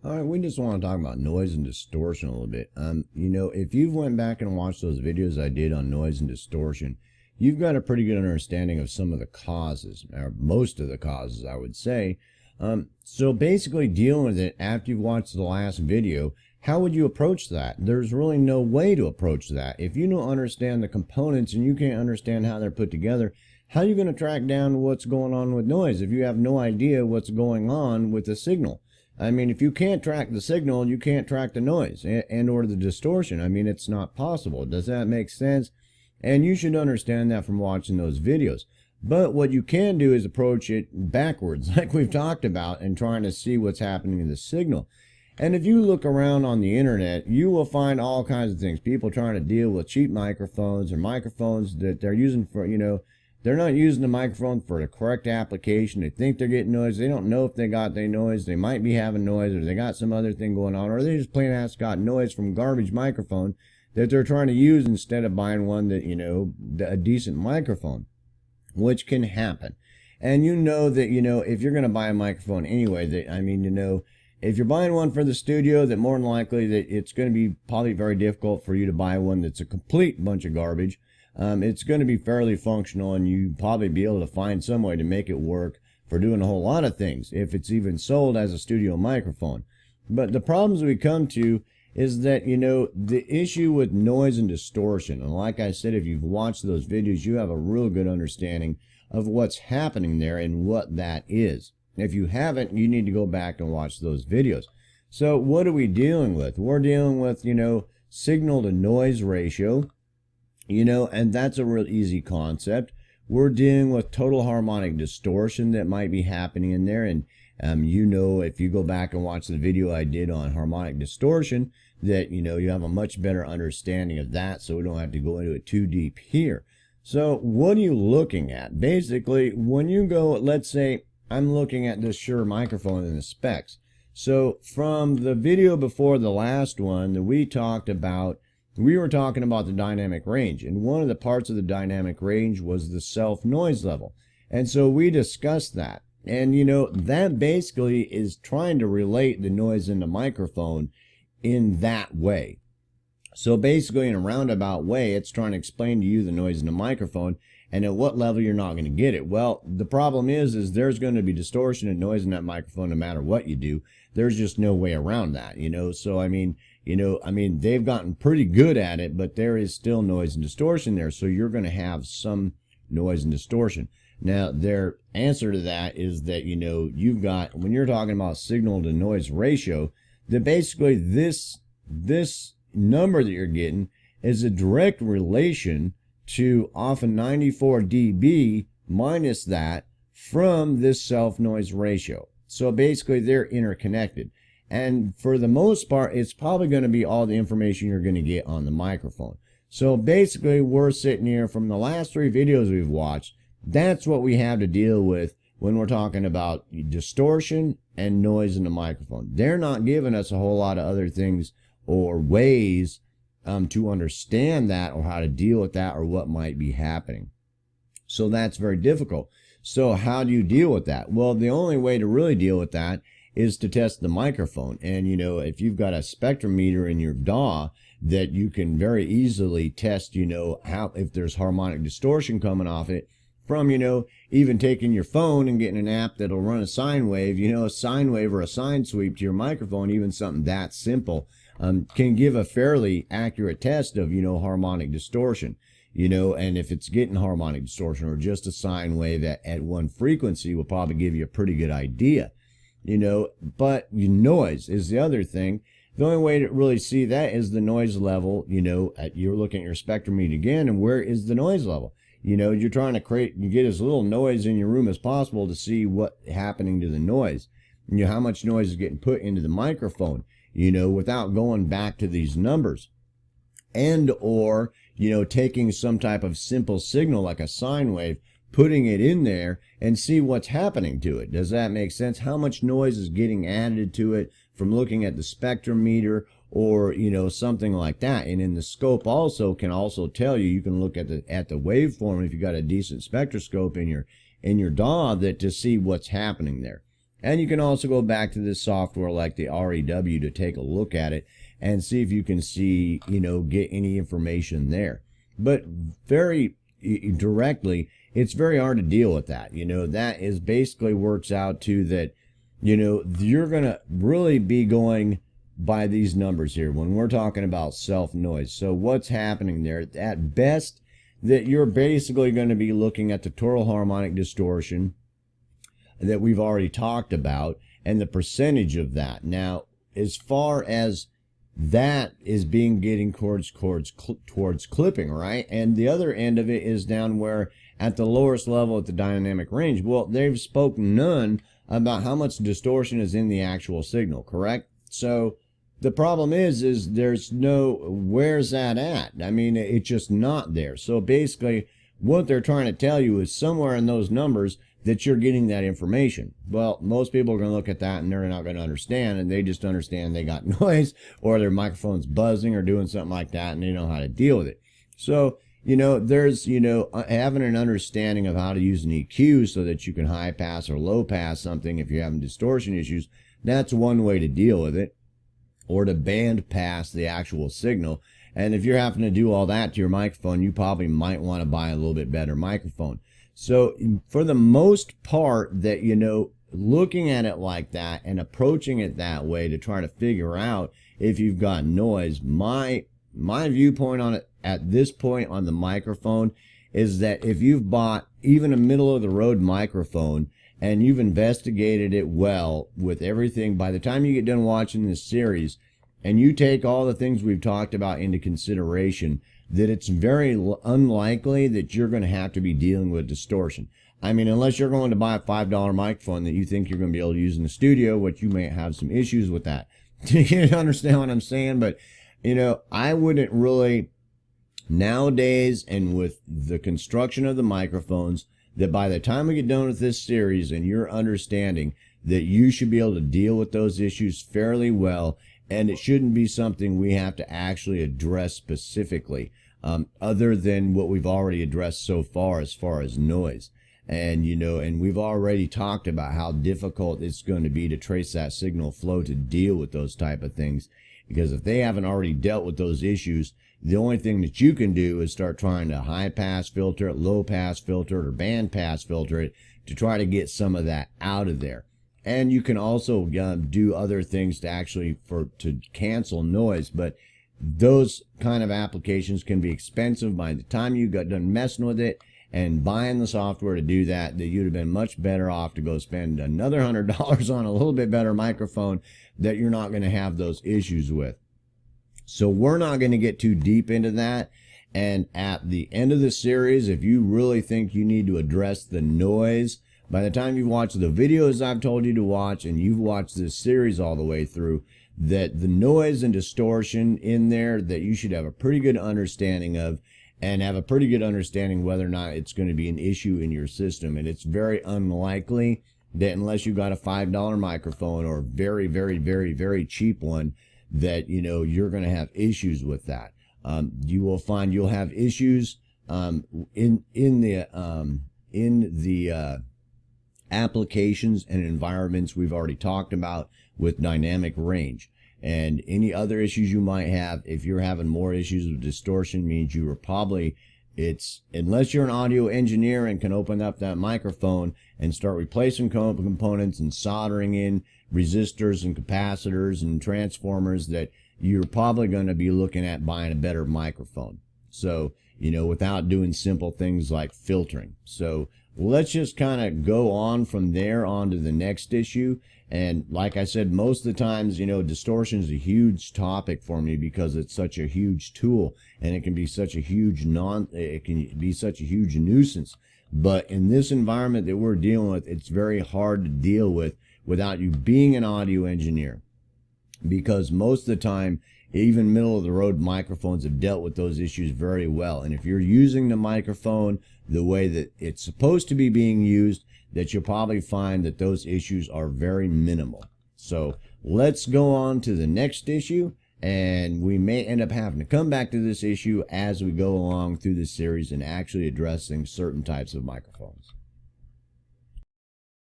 All right, we just want to talk about noise and distortion a little bit. If you've went back and watched those videos I did on noise and distortion, you've got a pretty good understanding of some of the causes, or most of the causes, I would say. So basically dealing with it after you've watched the last video, how would you approach that? There's really no way to approach that. If you don't understand the components and you can't understand how they're put together, how are you going to track down what's going on with noise if you have no idea what's going on with the signal? I mean, if you can't track the signal, you can't track the noise and or the distortion. I mean, it's not possible. Does that make sense? And you should understand that from watching those videos. But what you can do is approach it backwards, like we've talked about, and trying to see what's happening in the signal. And if you look around on the internet, you will find all kinds of things. People trying to deal with cheap microphones or microphones that they're using for, they're not using the microphone for the correct application. They think they're getting noise. They don't know if they got their noise. They might be having noise, or they got some other thing going on, or they just plain ass got noise from garbage microphone that they're trying to use instead of buying one that, a decent microphone, which can happen. And that, if you're going to buy a microphone anyway, if you're buying one for the studio, that more than likely that it's going to be probably very difficult for you to buy one that's a complete bunch of garbage. It's going to be fairly functional, and you probably be able to find some way to make it work for doing a whole lot of things, if it's even sold as a studio microphone. But the problems we come to is that, the issue with noise and distortion, and like I said, if you've watched those videos, you have a real good understanding of what's happening there and what that is. If you haven't, you need to go back and watch those videos. So what are we dealing with? We're dealing with, signal to noise ratio. And that's a real easy concept. We're dealing with total harmonic distortion that might be happening in there. And, if you go back and watch the video I did on harmonic distortion, that, you have a much better understanding of that. So we don't have to go into it too deep here. So what are you looking at? Basically, when you go, let's say I'm looking at this Shure microphone and the specs. So from the video before the last one that we were talking about the dynamic range, and one of the parts of the dynamic range was the self noise level. And so we discussed that. And that basically is trying to relate the noise in the microphone in that way. So basically, in a roundabout way, it's trying to explain to you the noise in the microphone and at what level you're not going to get it. Well, the problem is there's going to be distortion and noise in that microphone no matter what you do. There's just no way around that, So, they've gotten pretty good at it, but there is still noise and distortion there. So you're going to have some noise and distortion. Now, their answer to that is that, you've got, when you're talking about signal to noise ratio, that basically this number that you're getting is a direct relation to often 94 dB minus that from this self noise ratio. So basically they're interconnected. And for the most part, it's probably going to be all the information you're going to get on the microphone. So basically we're sitting here from the last 3 videos we've watched. That's what we have to deal with when we're talking about distortion and noise in the microphone. They're not giving us a whole lot of other things or ways to understand that, or how to deal with that, or what might be happening. So that's very difficult. So how do you deal with that? Well, the only way to really deal with that is to test the microphone. And if you've got a spectrometer in your DAW, that you can very easily test, if there's harmonic distortion coming off it, from, even taking your phone and getting an app that'll run a sine wave, a sine wave or a sine sweep to your microphone, even something that simple, can give a fairly accurate test of, harmonic distortion, and if it's getting harmonic distortion or just a sine wave at one frequency will probably give you a pretty good idea, but noise is the other thing. The only way to really see that is the noise level, you're looking at your spectrometer again, and where is the noise level? You're trying to get as little noise in your room as possible to see what's happening to the noise, how much noise is getting put into the microphone, without going back to these numbers, and or, taking some type of simple signal like a sine wave, putting it in there and see what's happening to it. Does that make sense? How much noise is getting added to it from looking at the spectrometer, or something like that. And in the scope also can also tell you, you can look at the waveform if you got a decent spectroscope in your DAW, that to see what's happening there. And you can also go back to this software like the REW to take a look at it and see if you can see, get any information there. But very directly, it's very hard to deal with that. That is basically works out to that, you're going to really be going by these numbers here when we're talking about self noise. So what's happening there? At best, that you're basically going to be looking at the total harmonic distortion that we've already talked about and the percentage of that. Now, as far as that is being getting towards clipping, right? And the other end of it is down where at the lowest level at the dynamic range. Well, they've spoken none about how much distortion is in the actual signal, correct? So the problem is there's no, where's that at? I mean, it's just not there. So basically what they're trying to tell you is somewhere in those numbers that you're getting that information. Well, most people are going to look at that and they're not going to understand, and they just understand they got noise or their microphone's buzzing or doing something like that, and they know how to deal with it. So, there's, having an understanding of how to use an EQ so that you can high pass or low pass something if you're having distortion issues. That's one way to deal with it, or to band pass the actual signal. And if you're having to do all that to your microphone, you probably might want to buy a little bit better microphone. So for the most part, that, looking at it like that and approaching it that way to try to figure out if you've got noise, my viewpoint on it at this point on the microphone is that if you've bought even a middle of the road microphone and you've investigated it well with everything, by the time you get done watching this series and you take all the things we've talked about into consideration, that it's very unlikely that you're going to have to be dealing with distortion. I mean, unless you're going to buy a $5 microphone that you think you're going to be able to use in the studio, which you may have some issues with that. Do you understand what I'm saying? But, I wouldn't really, nowadays, and with the construction of the microphones, that by the time we get done with this series and you're understanding that you should be able to deal with those issues fairly well, and it shouldn't be something we have to actually address specifically, other than what we've already addressed so far as noise. And, and we've already talked about how difficult it's going to be to trace that signal flow to deal with those type of things. Because if they haven't already dealt with those issues, the only thing that you can do is start trying to high pass filter it, low pass filter it, or band pass filter it to try to get some of that out of there. And you can also do other things to actually to cancel noise, but those kind of applications can be expensive. By the time you got done messing with it and buying the software to do that, you'd have been much better off to go spend another $100 on a little bit better microphone that you're not going to have those issues with. So we're not going to get too deep into that. And at the end of the series, if you really think you need to address the noise, by the time you've watched the videos I've told you to watch and you've watched this series all the way through, that the noise and distortion in there, that you should have a pretty good understanding of, and have a pretty good understanding whether or not it's going to be an issue in your system. And it's very unlikely that unless you got a $5 microphone or a very, very, very, very cheap one, that, you're going to have issues with that. You will find you'll have issues in the applications and environments we've already talked about with dynamic range. And any other issues you might have, if you're having more issues with distortion, means you were probably, unless you're an audio engineer and can open up that microphone and start replacing components and soldering in resistors and capacitors and transformers, that you're probably going to be looking at buying a better microphone. So, without doing simple things like filtering. So let's just kind of go on from there on to the next issue. And like I said, most of the times, distortion is a huge topic for me because it's such a huge tool, and it can be such a huge nuisance. But in this environment that we're dealing with, it's very hard to deal with without you being an audio engineer, because most of the time, even middle of the road microphones have dealt with those issues very well. And if you're using the microphone the way that it's supposed to be being used, that you'll probably find that those issues are very minimal. So let's go on to the next issue, and we may end up having to come back to this issue as we go along through this series and actually addressing certain types of microphones.